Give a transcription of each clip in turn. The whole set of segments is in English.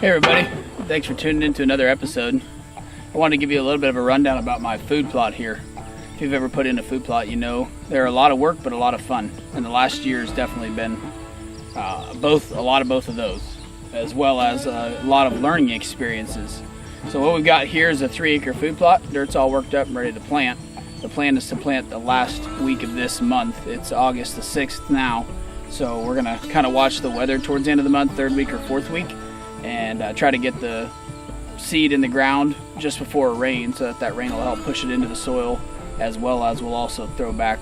Hey everybody, thanks for tuning in to another episode. I wanted to give you a little bit of a rundown about my food plot here. If you've ever put in a food plot, you know they're a lot of work but a lot of fun. And the last year has definitely been a lot of both of those, as well as a lot of learning experiences. So what we've got here is a 3-acre food plot. Dirt's all worked up and ready to plant. The plan is to plant the last week of this month. It's August the 6th now. So we're gonna kind of watch the weather towards the end of the month, 3rd week or 4th week, and try to get the seed in the ground just before it rains, so that rain will help push it into the soil, as well as we'll also throw back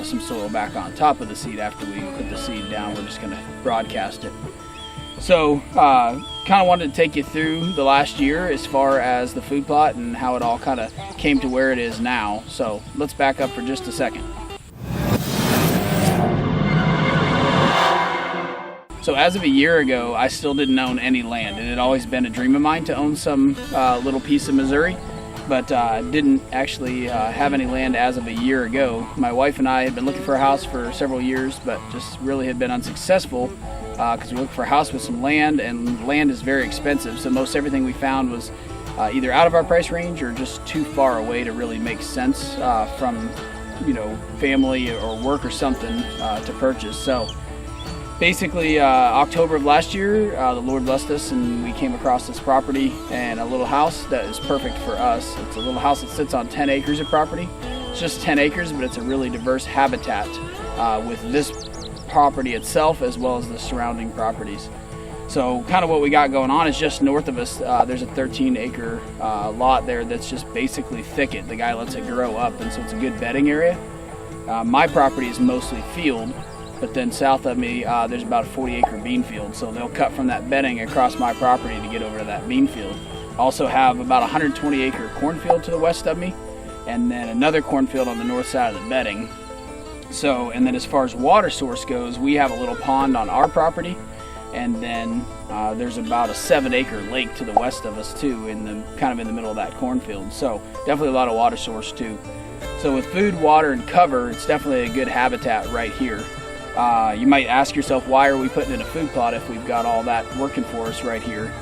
some soil back on top of the seed after we put the seed down. We're just gonna broadcast it. So kind of wanted to take you through the last year as far as the food plot and how it all kind of came to where it is now. So let's back up for just a second. So as of a year ago, I still didn't own any land. It had always been a dream of mine to own some little piece of Missouri, but didn't actually have any land as of a year ago. My wife and I had been looking for a house for several years, but just really had been unsuccessful because we looked for a house with some land, and land is very expensive. So most everything we found was either out of our price range or just too far away to really make sense from, family or work or something to purchase. So basically, October of last year, the Lord blessed us and we came across this property and a little house that is perfect for us. It's a little house that sits on 10 acres of property. It's just 10 acres, but it's a really diverse habitat with this property itself as well as the surrounding properties. So kind of what we got going on is just north of us, there's a 13-acre lot there that's just basically thicket. The guy lets it grow up, and so it's a good bedding area. My property is mostly field. But then south of me, there's about a 40-acre bean field. So they'll cut from that bedding across my property to get over to that bean field. I also have about a 120-acre cornfield to the west of me, and then another cornfield on the north side of the bedding. So, and then as far as water source goes, we have a little pond on our property, and then there's about a 7-acre lake to the west of us too, kind of in the middle of that cornfield. So definitely a lot of water source too. So with food, water, and cover, it's definitely a good habitat right here. You might ask yourself, why are we putting in a food plot if we've got all that working for us right here?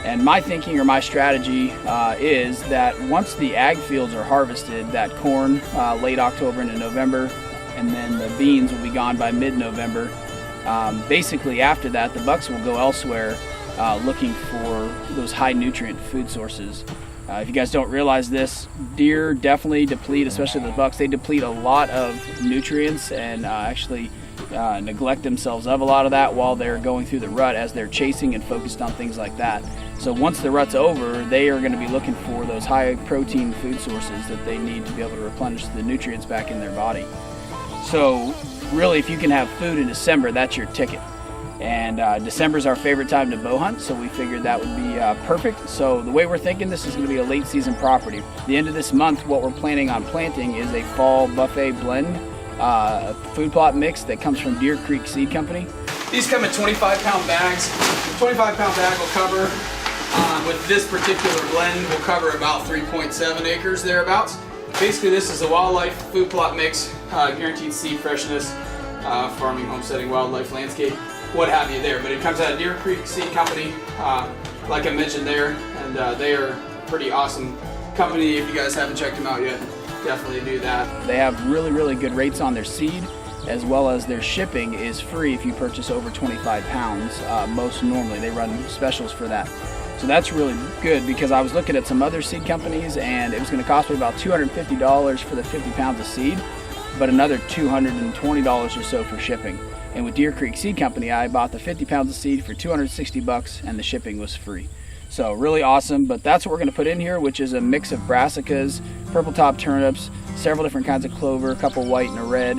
And my thinking or my strategy is that once the ag fields are harvested, that corn late October into November, and then the beans will be gone by mid-November. Basically after that, the bucks will go elsewhere looking for those high nutrient food sources. If you guys don't realize this, deer definitely deplete, especially the bucks, they deplete a lot of nutrients and actually neglect themselves of a lot of that while they're going through the rut as they're chasing and focused on things like that. So once the rut's over, they are going to be looking for those high protein food sources that they need to be able to replenish the nutrients back in their body. So really, if you can have food in December, that's your ticket. And December is our favorite time to bow hunt, so we figured that would be perfect. So the way we're thinking, this is going to be a late season property. The end of this month, what we're planning on planting is a fall buffet blend food plot mix that comes from Deer Creek Seed Company. These come in 25-pound bags. The 25-pound bag will cover, with this particular blend, will cover about 3.7 acres thereabouts. Basically, this is a wildlife food plot mix, guaranteed seed freshness, farming, homesteading, wildlife, landscape, what have you there. But it comes out of Deer Creek Seed Company, like I mentioned there, and they are a pretty awesome company. If you guys haven't checked them out yet, definitely do that. They have really good rates on their seed, as well as their shipping is free if you purchase over 25 pounds. Most normally they run specials for that. So that's really good, because I was looking at some other seed companies and it was going to cost me about $250 for the 50 pounds of seed, but another $220 or so for shipping. And with Deer Creek Seed Company, I bought the 50 pounds of seed for $260 and the shipping was free. So really awesome, but that's what we're gonna put in here, which is a mix of brassicas, purple top turnips, several different kinds of clover, a couple white and a red,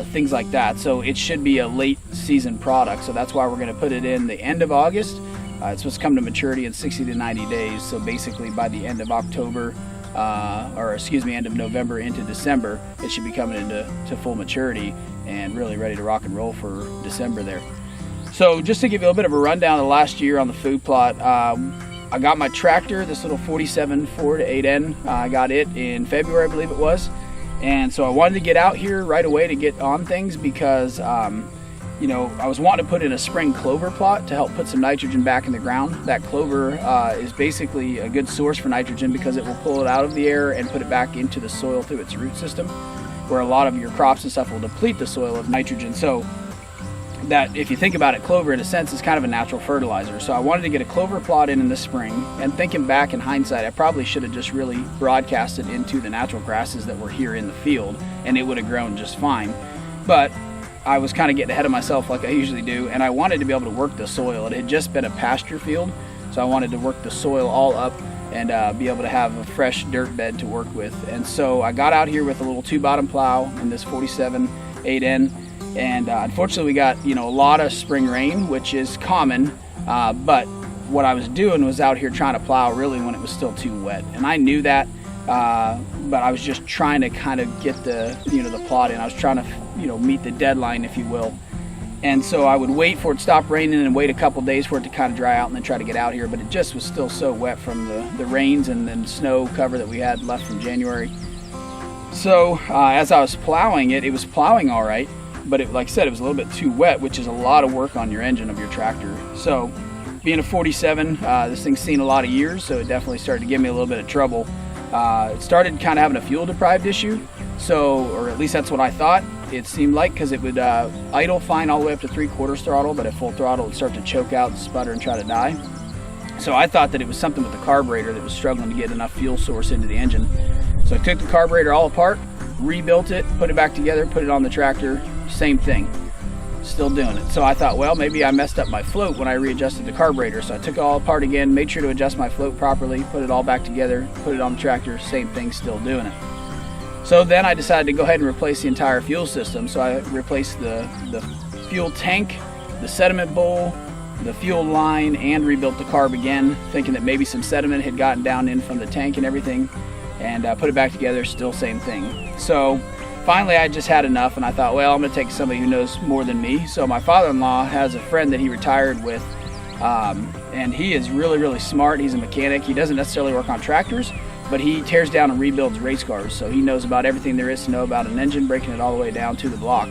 things like that. So it should be a late season product. So that's why we're gonna put it in the end of August. It's supposed to come to maturity in 60 to 90 days. So basically by the end of October, end of November into December, it should be coming into full maturity and really ready to rock and roll for December there. So just to give you a little bit of a rundown of the last year on the food plot, I got my tractor, this little 47 Ford 8N. I got it in February, I believe it was. And so I wanted to get out here right away to get on things because I was wanting to put in a spring clover plot to help put some nitrogen back in the ground. That clover is basically a good source for nitrogen because it will pull it out of the air and put it back into the soil through its root system, where a lot of your crops and stuff will deplete the soil of nitrogen. So that, if you think about it, clover in a sense is kind of a natural fertilizer. So I wanted to get a clover plot in the spring, and thinking back in hindsight, I probably should have just really broadcasted into the natural grasses that were here in the field, and it would have grown just fine. But I was kind of getting ahead of myself like I usually do, and I wanted to be able to work the soil. It had just been a pasture field, so I wanted to work the soil all up and be able to have a fresh dirt bed to work with. And so I got out here with a little 2-bottom plow in this 47 8N, and unfortunately we got a lot of spring rain, which is common, but what I was doing was out here trying to plow really when it was still too wet, and I knew that, but I was just trying to kind of get the the plot in. I was trying to meet the deadline, if you will. And so I would wait for it to stop raining and wait a couple days for it to kind of dry out and then try to get out here, but it just was still so wet from the rains and then snow cover that we had left from January. So as I was plowing it was plowing all right, but like I said, it was a little bit too wet, which is a lot of work on your engine of your tractor. So being a 47, this thing's seen a lot of years, so it definitely started to give me a little bit of trouble. It started kind of having a fuel deprived issue, or at least that's what I thought. It seemed like, because it would idle fine all the way up to 3/4 throttle, but at full throttle it would start to choke out and sputter and try to die. So I thought that it was something with the carburetor that was struggling to get enough fuel source into the engine. So I took the carburetor all apart, rebuilt it, put it back together, put it on the tractor, same thing, still doing it. So I thought, well, maybe I messed up my float when I readjusted the carburetor. So I took it all apart again, made sure to adjust my float properly, put it all back together, put it on the tractor, same thing, still doing it. So then I decided to go ahead and replace the entire fuel system. So I replaced the fuel tank, the sediment bowl, the fuel line, and rebuilt the carb again, thinking that maybe some sediment had gotten down in from the tank and everything, and put it back together, still same thing. So finally I just had enough, and I thought, well, I'm gonna take somebody who knows more than me. So my father-in-law has a friend that he retired with, and he is really, really smart. He's a mechanic. He doesn't necessarily work on tractors, but he tears down and rebuilds race cars, so he knows about everything there is to know about an engine, breaking it all the way down to the block.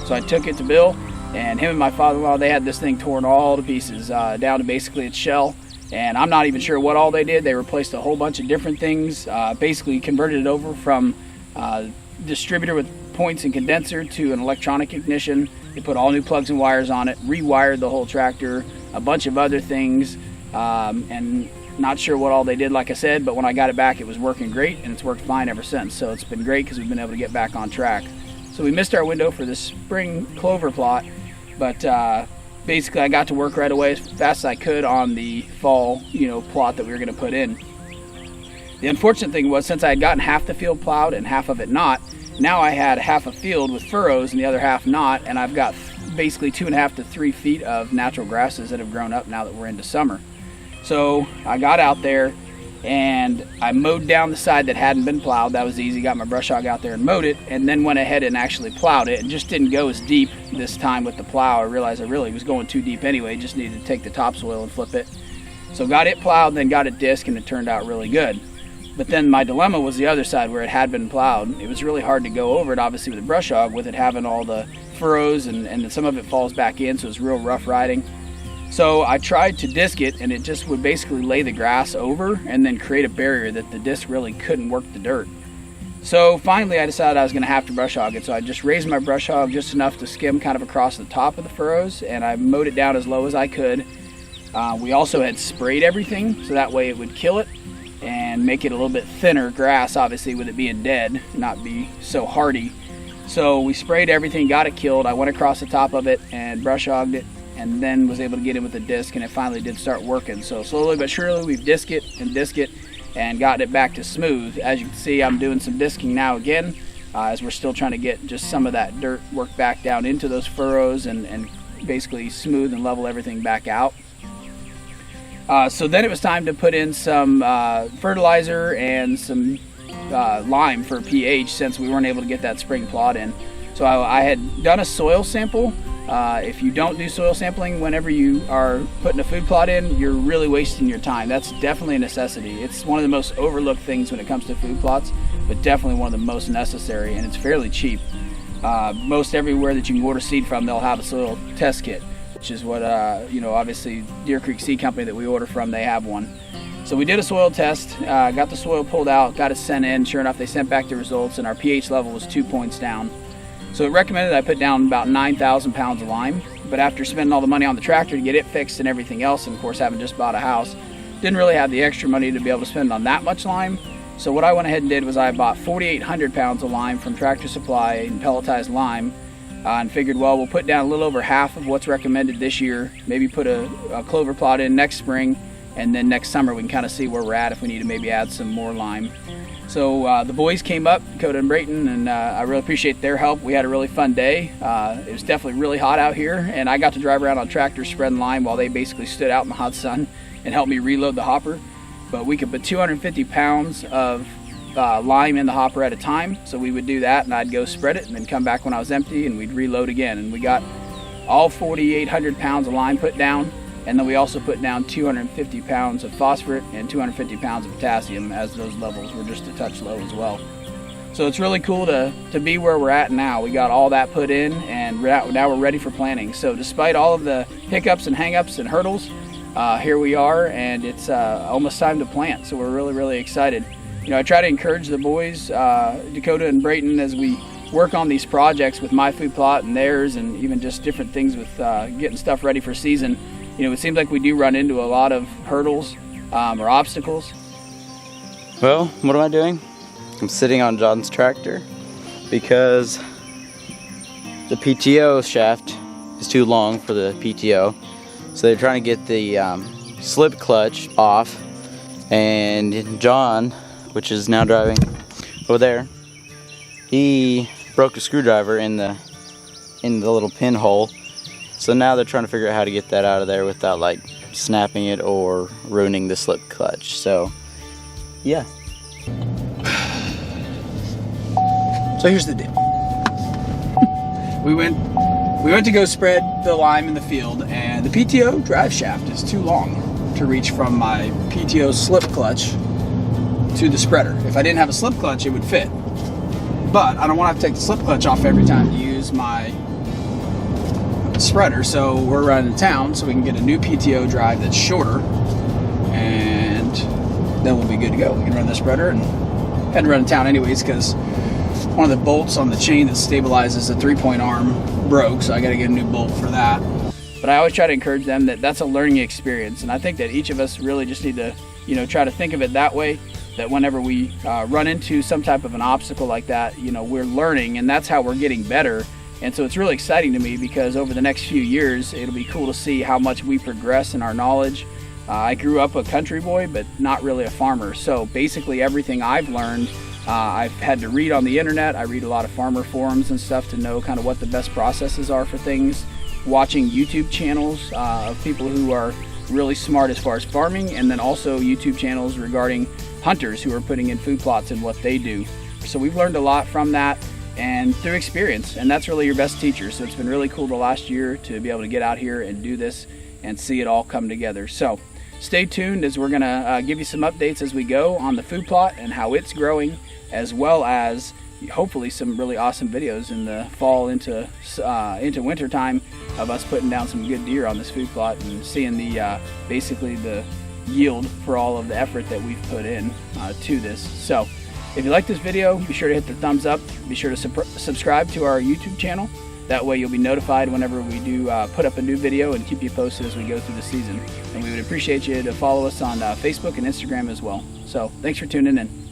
So I took it to Bill, and him and my father-in-law, they had this thing torn all to pieces, down to basically its shell, and I'm not even sure what all they did. They replaced a whole bunch of different things, basically converted it over from distributor with points and condenser to an electronic ignition. They put all new plugs and wires on it, rewired the whole tractor, a bunch of other things, and not sure what all they did, like I said, but when I got it back, it was working great, and it's worked fine ever since. So it's been great because we've been able to get back on track. So we missed our window for the spring clover plot, but basically I got to work right away as fast as I could on the fall, plot that we were going to put in. The unfortunate thing was, since I had gotten half the field plowed and half of it not, now I had half a field with furrows and the other half not, and I've got basically 2.5 to 3 feet of natural grasses that have grown up now that we're into summer. So I got out there and I mowed down the side that hadn't been plowed. That was easy. Got my brush hog out there and mowed it, and then went ahead and actually plowed it, and just didn't go as deep this time with the plow. I realized I really was going too deep anyway, just needed to take the topsoil and flip it. So got it plowed, then got it disc, and it turned out really good. But then my dilemma was the other side where it had been plowed. It was really hard to go over it, obviously, with a brush hog, with it having all the furrows, and some of it falls back in, so it's real rough riding. So I tried to disc it, and it just would basically lay the grass over and then create a barrier that the disc really couldn't work the dirt. So finally I decided I was going to have to brush hog it. So I just raised my brush hog just enough to skim kind of across the top of the furrows, and I mowed it down as low as I could. We also had sprayed everything, so that way it would kill it and make it a little bit thinner grass, obviously, with it being dead, not be so hardy. So we sprayed everything, got it killed. I went across the top of it and brush hogged it, and then was able to get in with the disc, and it finally did start working. So slowly but surely we've disc it and gotten it back to smooth. As you can see, I'm doing some disking now again, as we're still trying to get just some of that dirt worked back down into those furrows and basically smooth and level everything back out. So then it was time to put in some fertilizer and some lime for pH, since we weren't able to get that spring plot in. So I had done a soil sample. If you don't do soil sampling whenever you are putting a food plot in, you're really wasting your time. That's definitely a necessity. It's one of the most overlooked things when it comes to food plots, but definitely one of the most necessary, and it's fairly cheap. most everywhere that you can order seed from, they'll have a soil test kit, which is what, obviously Deer Creek Seed Company that we order from, they have one. So we did a soil test, got the soil pulled out, got it sent in. Sure enough, they sent back the results, and our pH level was 2 points down. So it recommended I put down about 9,000 pounds of lime, but after spending all the money on the tractor to get it fixed and everything else, and of course having just bought a house, didn't really have the extra money to be able to spend on that much lime. So what I went ahead and did was I bought 4,800 pounds of lime from Tractor Supply and pelletized lime, and figured, well, we'll put down a little over half of what's recommended this year, maybe put a clover plot in next spring, and then next summer we can kind of see where we're at if we need to maybe add some more lime. So the boys came up, Dakota and Brayton, and I really appreciate their help. We had a really fun day. It was definitely really hot out here, and I got to drive around on tractors spreading lime while they basically stood out in the hot sun and helped me reload the hopper. But we could put 250 pounds of lime in the hopper at a time, so we would do that, and I'd go spread it and then come back when I was empty, and we'd reload again. And we got all 4,800 pounds of lime put down, and then we also put down 250 pounds of phosphorus and 250 pounds of potassium, as those levels were just a touch low as well. So it's really cool to be where we're at now. We got all that put in, and now we're ready for planting. So despite all of the hiccups and hang-ups and hurdles, here we are, and it's almost time to plant. So we're really, really excited. I try to encourage the boys, Dakota and Brayton, as we work on these projects with my food plot and theirs, and even just different things with getting stuff ready for season. It seems like we do run into a lot of hurdles or obstacles. Well, what am I doing? I'm sitting on John's tractor because the PTO shaft is too long for the PTO. So they're trying to get the slip clutch off, and John, which is now driving over there, he broke a screwdriver in the little pinhole. So now they're trying to figure out how to get that out of there without like snapping it or ruining the slip clutch. So yeah. So here's the deal. We went to go spread the lime in the field, and the PTO drive shaft is too long to reach from my PTO slip clutch to the spreader. If I didn't have a slip clutch, it would fit. But I don't want to have to take the slip clutch off every time to use my spreader, so we're running to town so we can get a new PTO drive that's shorter, and then we'll be good to go. We can run the spreader, and had to run to town anyways because one of the bolts on the chain that stabilizes the 3-point arm broke, so I got to get a new bolt for that. But I always try to encourage them that that's a learning experience, and I think that each of us really just need to try to think of it that way, that whenever we run into some type of an obstacle like that, we're learning, and that's how we're getting better. And so it's really exciting to me because over the next few years, it'll be cool to see how much we progress in our knowledge. I grew up a country boy, but not really a farmer. So basically everything I've learned, I've had to read on the internet. I read a lot of farmer forums and stuff to know kind of what the best processes are for things. Watching YouTube channels of people who are really smart as far as farming, and then also YouTube channels regarding hunters who are putting in food plots and what they do. So we've learned a lot from that and through experience, and that's really your best teacher. So it's been really cool the last year to be able to get out here and do this and see it all come together. So stay tuned, as we're gonna give you some updates as we go on the food plot and how it's growing, as well as hopefully some really awesome videos in the fall into winter time of us putting down some good deer on this food plot and seeing the basically the yield for all of the effort that we've put in to this. So if you like this video, be sure to hit the thumbs up. Be sure to subscribe to our YouTube channel. That way you'll be notified whenever we do put up a new video, and keep you posted as we go through the season. And we would appreciate you to follow us on Facebook and Instagram as well. So thanks for tuning in.